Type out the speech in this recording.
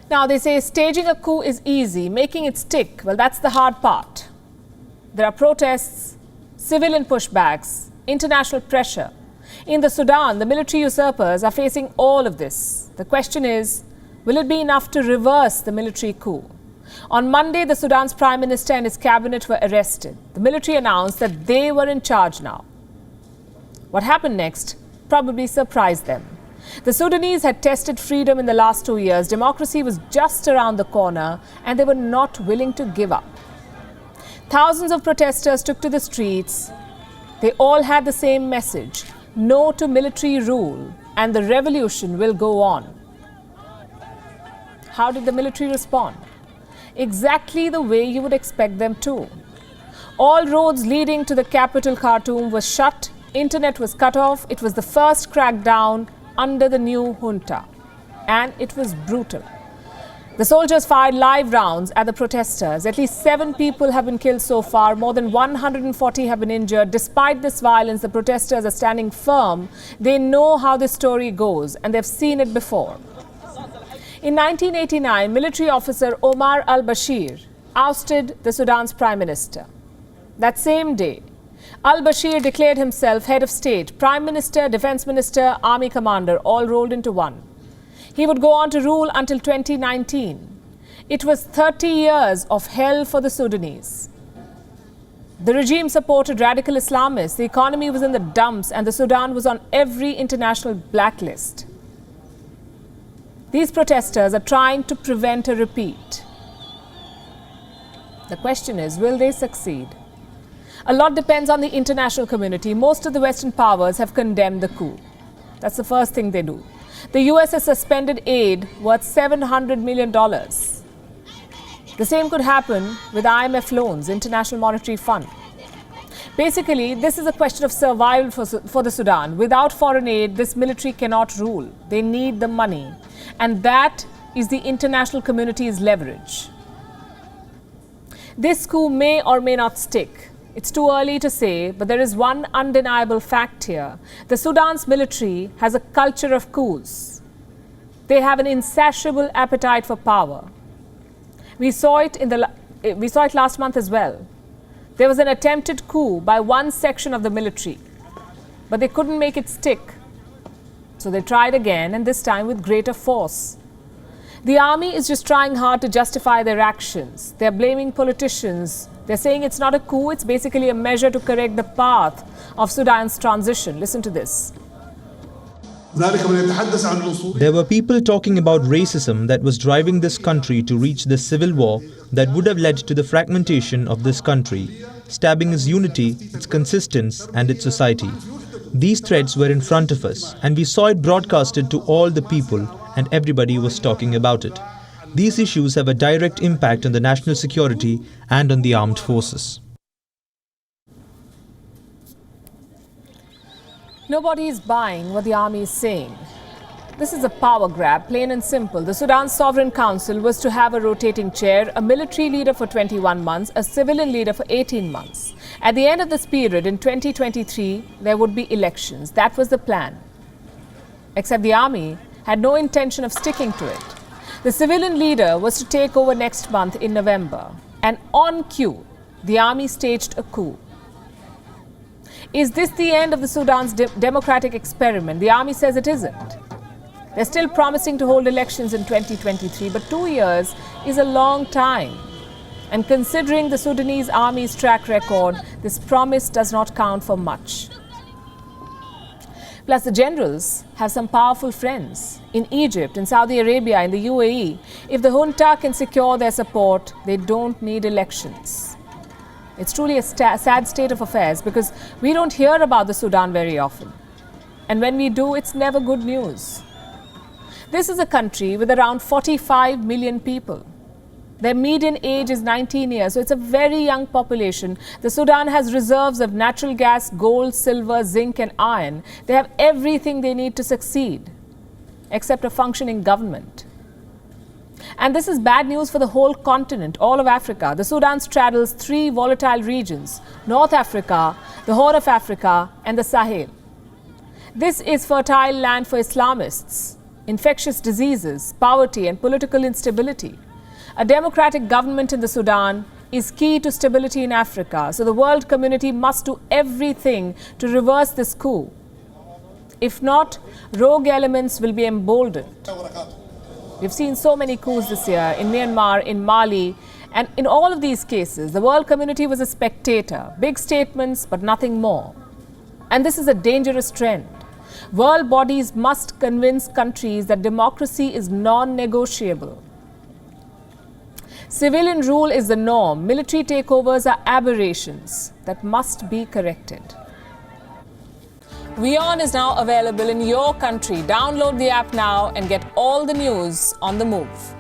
Now, they say staging a coup is easy, making it stick, well, that's the hard part. There are protests, civilian pushbacks, international pressure. In the Sudan, the military usurpers are facing all of this. The question is, will it be enough to reverse the military coup? On Monday, the Sudan's prime minister and his cabinet were arrested. The military announced that they were in charge now. What happened next probably surprised them. The Sudanese had tested freedom in the last 2 years. Democracy was just around the corner, and they were not willing to give up. Thousands of protesters took to the streets. They all had the same message: no to military rule, and the revolution will go on. How did the military respond? Exactly the way you would expect them to. All roads leading to the capital, Khartoum, were shut. Internet was cut off. It was the first crackdown under the new junta, and it was brutal. The soldiers fired live rounds at the protesters. At least 7 people have been killed so far. More than 140 have been injured. Despite this violence, the protesters are standing firm. They know how this story goes, and they've seen it before. In 1989, military officer Omar al-Bashir ousted the Sudan's prime minister. That same day, al-Bashir declared himself head of state, prime minister, defense minister, army commander, all rolled into one. He would go on to rule until 2019. It was 30 years of hell for the Sudanese. The regime supported radical Islamists, the economy was in the dumps, and the Sudan was on every international blacklist. These protesters are trying to prevent a repeat. The question is, will they succeed? A lot depends on the international community. Most of the Western powers have condemned the coup. That's the first thing they do. The US has suspended aid worth $700 million. The same could happen with IMF loans, International Monetary Fund. Basically, this is a question of survival for the Sudan. Without foreign aid, this military cannot rule. They need the money. And that is the international community's leverage. This coup may or may not stick. It's too early to say, but there is one undeniable fact here. The Sudan's military has a culture of coups. They have an insatiable appetite for power. We saw it last month as well. There was an attempted coup by one section of the military, but they couldn't make it stick. So they tried again, and this time with greater force. The army is just trying hard to justify their actions. They're blaming politicians. They're saying it's not a coup, it's basically a measure to correct the path of Sudan's transition. Listen to this. There were people talking about racism that was driving this country to reach the civil war that would have led to the fragmentation of this country, stabbing its unity, its consistence, and its society. These threats were in front of us, and we saw it broadcasted to all the people, and everybody was talking about it. These issues have a direct impact on the national security and on the armed forces. Nobody is buying what the army is saying. This is a power grab, plain and simple. The Sudan Sovereign Council was to have a rotating chair, a military leader for 21 months, a civilian leader for 18 months. At the end of this period, in 2023, there would be elections. That was the plan. Except the army had no intention of sticking to it. The civilian leader was to take over next month in November. And on cue, the army staged a coup. Is this the end of the Sudan's democratic experiment? The army says it isn't. They're still promising to hold elections in 2023, but 2 years is a long time. And considering the Sudanese army's track record, this promise does not count for much. Plus, the generals have some powerful friends in Egypt, in Saudi Arabia, in the UAE. If the junta can secure their support, they don't need elections. It's truly a sad state of affairs because we don't hear about the Sudan very often. And when we do, it's never good news. This is a country with around 45 million people. Their median age is 19 years, so it's a very young population. The Sudan has reserves of natural gas, gold, silver, zinc and iron. They have everything they need to succeed, except a functioning government. And this is bad news for the whole continent, all of Africa. The Sudan straddles 3 volatile regions: North Africa, the Horn of Africa and the Sahel. This is fertile land for Islamists. infectious diseases, poverty, and political instability. A democratic government in the Sudan is key to stability in Africa, so the world community must do everything to reverse this coup. If not, rogue elements will be emboldened. We've seen so many coups this year in Myanmar, in Mali, and in all of these cases, the world community was a spectator. Big statements, but nothing more. And this is a dangerous trend. World bodies must convince countries that democracy is non-negotiable. Civilian rule is the norm. Military takeovers are aberrations that must be corrected. WION is now available in your country. Download the app now and get all the news on the move.